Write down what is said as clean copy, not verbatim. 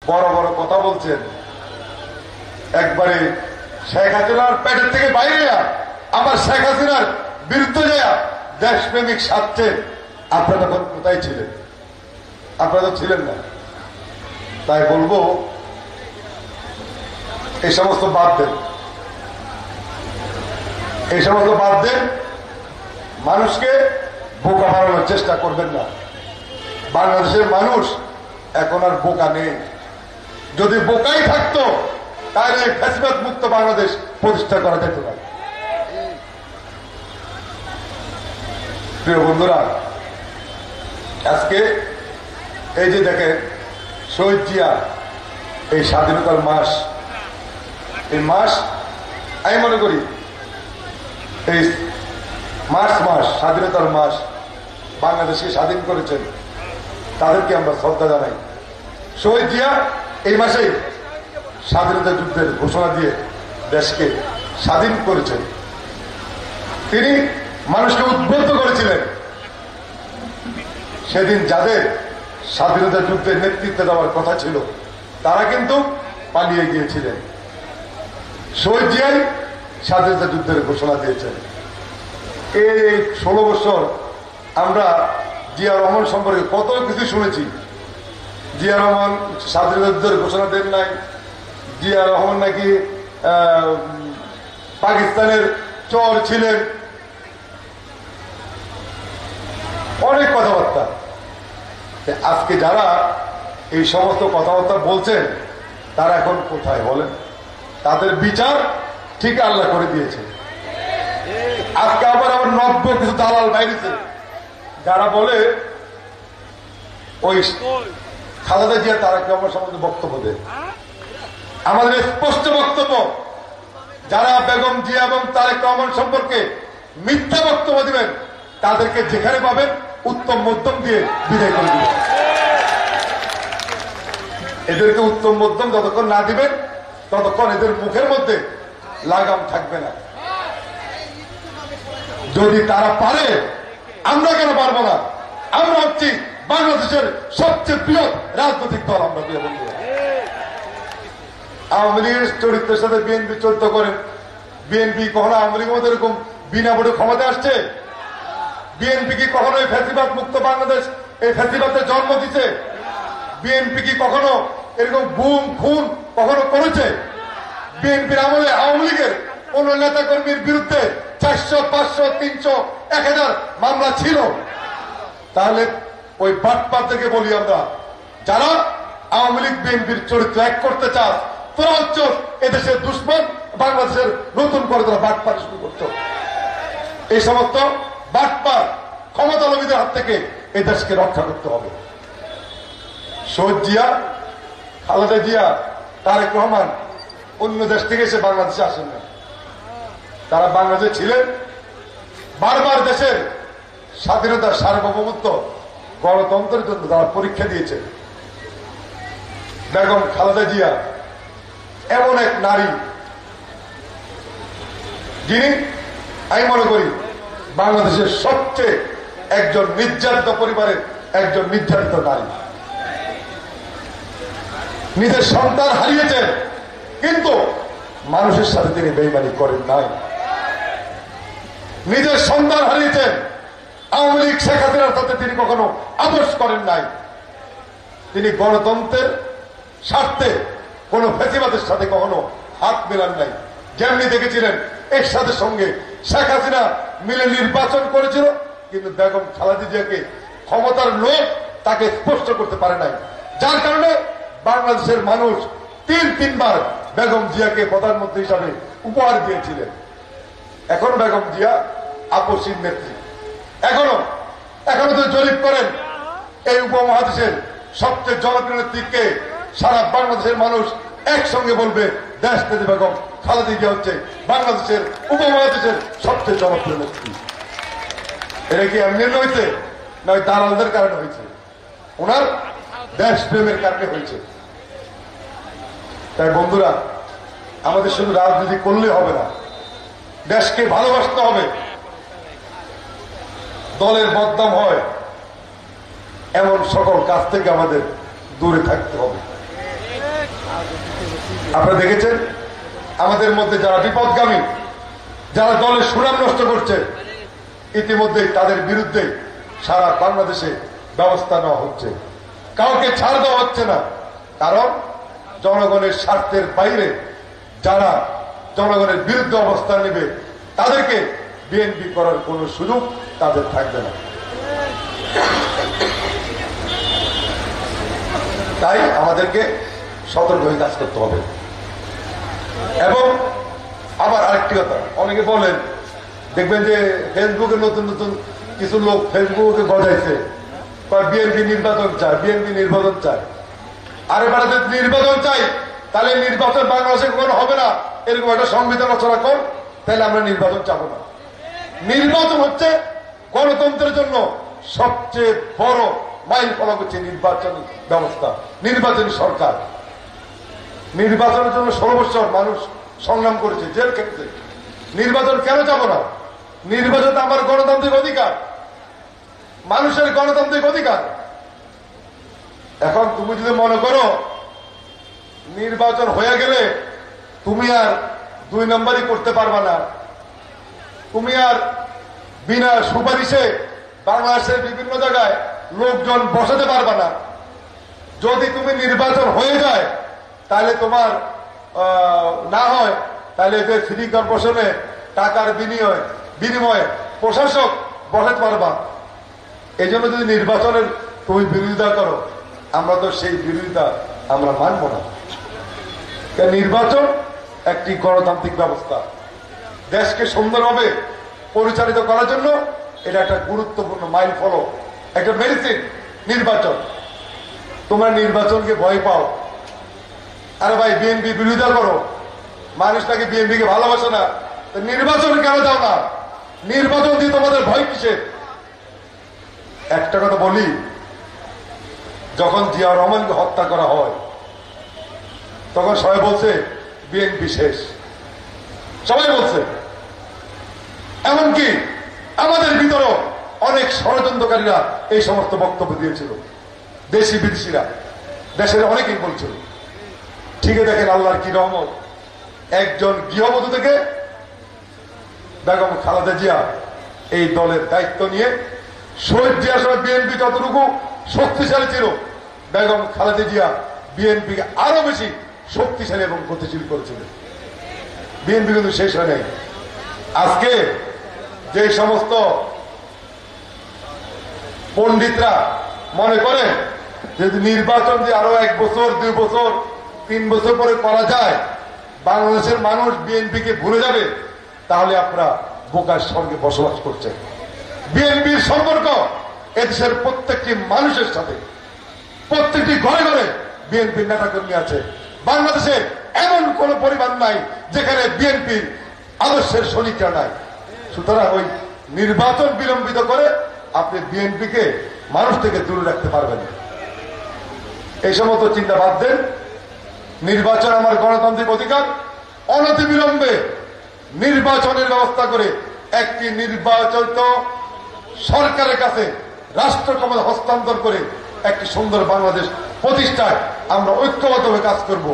বড় বড় কথা বলছেন, একবারে শেখ হাসিনার পেটের থেকে বাইরে আবার শেখ হাসিনার বিরুদ্ধে যায় দেশপ্রেমিক স্বার্থে। আপনারা তখন কোথায় ছিলেন? আপনারা তো ছিলেন না। তাই বলবো এই সমস্ত বাদ দেন, এই সমস্ত বাদ দেন। মানুষকে বোকা বানানোর চেষ্টা করবেন না। বাংলাদেশের মানুষ এখন আর বোকা নেই। যদি বোকাই থাকতো তাহলে ফ্যাসিবাদ মুক্ত বাংলাদেশ প্রতিষ্ঠা করা যেত না। প্রিয় বন্ধুরা, আজকে এই যে দেখেন শহীদ জিয়া, এই স্বাধীনতার মাস, এই মাস আমি মনে করি এই মার্চ মাস, স্বাধীনতার মাস, বাংলাদেশকে স্বাধীন করেছেন, তাদেরকে আমরা শ্রদ্ধা জানাই। শহীদ জিয়া এই মাসেই স্বাধীনতা যুদ্ধের ঘোষণা দিয়ে দেশকে স্বাধীন করেছেন। তিনি মানুষকে উদ্বুদ্ধ করেছিলেন। সেদিন যাদের স্বাধীনতা যুদ্ধের নেতৃত্ব দেওয়ার কথা ছিল তারা কিন্তু পালিয়ে গিয়েছিলেন। শহীদ জিয়াই স্বাধীনতা যুদ্ধের ঘোষণা দিয়েছেন। এই 16 বছর আমরা জিয়া রহমান সম্পর্কে কত কিছু শুনেছি। জিয়া রহমান স্বাধীনতা যুদ্ধের ঘোষণা দেন নাই, জিয়া রহমান নাকি পাকিস্তানের চর ছিলেন, অনেক কথাবার্তা। আজকে যারা এই সমস্ত কথাবার্তা বলছেন তারা এখন কোথায় বলেন? তাদের বিচার ঠিক আল্লাহ করে দিয়েছে। আজকে আবার নব্য কিছু দালাল বাইরেছে যারা বলে ওই খালেদা জিয়া তারেক রহমান সম্বন্ধে বক্তব্য দেয়। আমাদের স্পষ্ট বক্তব্য, যারা বেগম জিয়া এবং তারেক রহমান সম্পর্কে মিথ্যা বক্তব্য দিবেন তাদেরকে যেখানে পাবেন উত্তম মধ্যম দিয়ে বিদায় করে দিবেন। এদেরকে উত্তম মধ্যম যতক্ষণ না দিবেন ততক্ষণ এদের মুখের মধ্যে লাগাম থাকবে না। যদি তারা পারে, আমরা কেন পারবো না? আমরা হচ্ছি বাংলাদেশের সবচেয়ে বৃহৎ রাজনৈতিক দল। আমরা প্রিয় বন্ধুরা, আওয়ামী লীগের চরিত্রের সাথে বিএনপি চরিত্র করেন। বিএনপি কখনো আওয়ামী লীগের মধ্যে এরকম বিনা ভোটে ক্ষমতা আসছে? বিএনপি কি কখনো এই ফ্যাসিবাদ মুক্ত বাংলাদেশ, এই ফ্যাসিবাদের জন্ম দিছে? বিএনপি কি কখনো এরকম গুম খুন কখনো করেছে? বিএনপির আমলে আওয়ামী লীগের কোন নেতা কর্মীর বিরুদ্ধে 400, 500, 300, 1000 মামলা ছিল? তাহলে ওই বাটপারদেরকে বলি আমরা, যারা আওয়ামী লীগ বিএনপির চরিত্র এক করতে চাস, তোরা হচ্ছে এদেশের দুশ্মন। বাংলাদেশের নতুন করে তোরা বাটপার শুরু করত। এই সমস্ত বাটপার ক্ষমতালোভীদের হাত থেকে এই দেশকে রক্ষা করতে হবে। শহীদ জিয়া, খালেদা জিয়া, তারেক রহমান অন্য দেশ থেকে এসে বাংলাদেশে আসেন না। তারা বাংলাদেশে ছিলেন, বারবার দেশের স্বাধীনতার সার্বভৌমত্ব গণতন্ত্রের জন্য তারা পরীক্ষা দিয়েছেন। বেগম খালেদা জিয়া এমন এক নারী যিনি আমি মনে করি বাংলাদেশের সবচেয়ে একজন নির্যাতিত পরিবারের একজন নির্যাতিত নারী। নিজের সন্তান হারিয়েছেন কিন্তু মানুষের সাথে তিনি বেইমানি করেন নাই। নিজের সন্তান হারিয়েছেন, আওয়ামী লীগ শেখ হাসিনার সাথে তিনি কখনো আপোষ করেন নাই। তিনি গণতন্ত্রের স্বার্থে কোন ফ্যাসিবাদের সাথে কখনো হাত মেলান নাই। যেমনি দেখেছিলেন এরশাদের সঙ্গে শেখ হাসিনা মিলে নির্বাচন করেছিল, কিন্তু বেগম খালেদা জিয়াকে ক্ষমতার লোভ তাকে স্পষ্ট করতে পারে নাই। যার কারণে বাংলাদেশের মানুষ তিনবার বেগম জিয়াকে প্রধানমন্ত্রী হিসাবে উপহার দিয়েছিলেন। এখনো বেগম জিয়া আপসীর নেত্রী। এখনো যদি জরিপ করেন এই উপমহাদেশের সবচেয়ে জনপ্রিয় নেত্রীকে, সারা বাংলাদেশের মানুষ একসঙ্গে বলবে দেশ নেত্রী বেগম খালেদা জিয়া হচ্ছে বাংলাদেশের উপমহাদেশের সবচেয়ে জনপ্রিয় নেত্রী। এটা কি এমনি হয়েছে না ওই দালালদের কারণে হয়েছে? ওনার দেশপ্রেমের কারণে হয়েছে। তাই বন্ধুরা, আমাদের শুধু রাজনীতি করলে হবে না, দেশকে ভালোবাসতে হবে। দলের বদনাম হয় এমন সকল কাজ থেকে আমাদের দূরে থাকতে হবে। আপনারা দেখেছেন আমাদের মধ্যে যারা বিপদগামী, যারা দলের সুনাম নষ্ট করছে, ইতিমধ্যে তাদের বিরুদ্ধে সারা বাংলাদেশে ব্যবস্থা নেওয়া হচ্ছে, কাউকে ছাড় দেওয়া হচ্ছে না। কারণ জনগণের স্বার্থের বাইরে যারা জনগণের বিরুদ্ধে অবস্থান নেবে তাদেরকে বিএনপি করার কোন সুযোগ তাদের থাকবে না। তাই আমাদেরকে সতর্ক হয়ে কাজ করতে হবে। এবং আবার আরেকটি কথা, অনেকে বলেন, দেখবেন যে ফেসবুকে নতুন নতুন কিছু লোক ফেসবুকে গজাইছে, বিএনপি নির্বাচন চায়, বিএনপি নির্বাচন চায়। আরে বেড়াতে নির্বাচন চাই, তাহলে নির্বাচন বাংলাদেশে কোনো হবে না, এরকম একটা সংবিধান রচনা কর, তাহলে আমরা নির্বাচন চাবো না। নির্বাচন হচ্ছে গণতন্ত্রের জন্য সবচেয়ে বড় মাইল ফলক হচ্ছে নির্বাচনী ব্যবস্থা, নির্বাচনী সরকার। নির্বাচনের জন্য 16 বছর মানুষ সংগ্রাম করেছে, জেল খেটেছে। নির্বাচন কেন যাব না? নির্বাচন আমার গণতান্ত্রিক অধিকার, মানুষের গণতান্ত্রিক অধিকার। এখন তুমি যদি মনে করো নির্বাচন হয়ে গেলে তুমি আর 2 নম্বরই করতে পারবা না, তুমি আর বিনা সুপারিশে বাংলাদেশের বিভিন্ন জায়গায় লোকজন বসাতে পারবা না, যদি তুমি নির্বাচন হয়ে যায় তাহলে তোমার না হয়, তাহলে যে সিটি কর্পোরেশনে টাকার বিনিময়ে প্রশাসক বসাতে পারবা। এই জন্য যদি নির্বাচনের তুমি বিরোধিতা করো, আমরা তো সেই বিরোধিতা আমরা মানব না। নির্বাচন একটি গণতান্ত্রিক ব্যবস্থা, দেশকে সুন্দরভাবে পরিচালিত করার জন্য এটা একটা গুরুত্বপূর্ণ মাইল ফলক, একটা মেডিসিন নির্বাচন। তোমরা নির্বাচনকে ভয় পাও, আরে ভাই বিএনপি বিরোধিতা করো, মানুষ নাকি বিএনপিকে ভালোবাসে না, নির্বাচন কেন যাও না? নির্বাচন দিয়ে তোমাদের ভয় কিসে? একটা কথা বলি, যখন জিয়া রহমানকে হত্যা করা হয় তখন সবাই বলছে বিএনপি শেষ, সবাই বলছে। এমনকি আমাদের ভিতরেও অনেক ষড়যন্ত্রকারীরা এই সমস্ত বক্তব্য দিয়েছিল, দেশি বিদেশিরা, দেশের অনেকেই বলছিল। ঠিক দেখেন আল্লাহর কি রহমত, একজন গৃহবধূ থেকে বেগম খালেদা জিয়া এই দলের দায়িত্ব নিয়ে, শহীদ জিয়ার সময় বিএনপি যতটুকু শক্তিশালী ছিল, বেগম খালেদা জিয়া বিএনপি আরো বেশি শক্তিশালী এবং গতিশীল করেছিল। বিএনপি কিন্তু শেষ হয় নাই। আজকে যে সমস্ত পণ্ডিতরা মনে করে যদি নির্বাচন যে আরো 1 বছর 2 বছর 3 বছর পরে করা যায়, বাংলাদেশের মানুষ বিএনপিকে ভুলে যাবে, তাহলে আপনারা বোকার স্বর্গে বসবাস করছেন। বিএনপির সম্পর্ক এদেশের প্রত্যেকটি মানুষের সাথে, প্রত্যেকটি ঘরে ঘরে বিএনপির নেতাকর্মী আছে। বাংলাদেশে এমন কোন পরিবার নাই যেখানে বিএনপির আদর্শের শরিকরা নাই। সুতরাং ওই নির্বাচন বিলম্বিত করে আপনি বিএনপিকে মানুষ থেকে দূরে রাখতে পারবেন। এই সমস্ত চিন্তা বাদ দেন। নির্বাচন আমার গণতান্ত্রিক অধিকার, অনতিবিলম্বে নির্বাচনের ব্যবস্থা করে একটি নির্বাচিত সরকারের কাছে রাষ্ট্র ক্ষমতা হস্তান্তর করে একটি সুন্দর বাংলাদেশ প্রতিষ্ঠায় আমরা ঐক্যবদ্ধভাবে কাজ করব।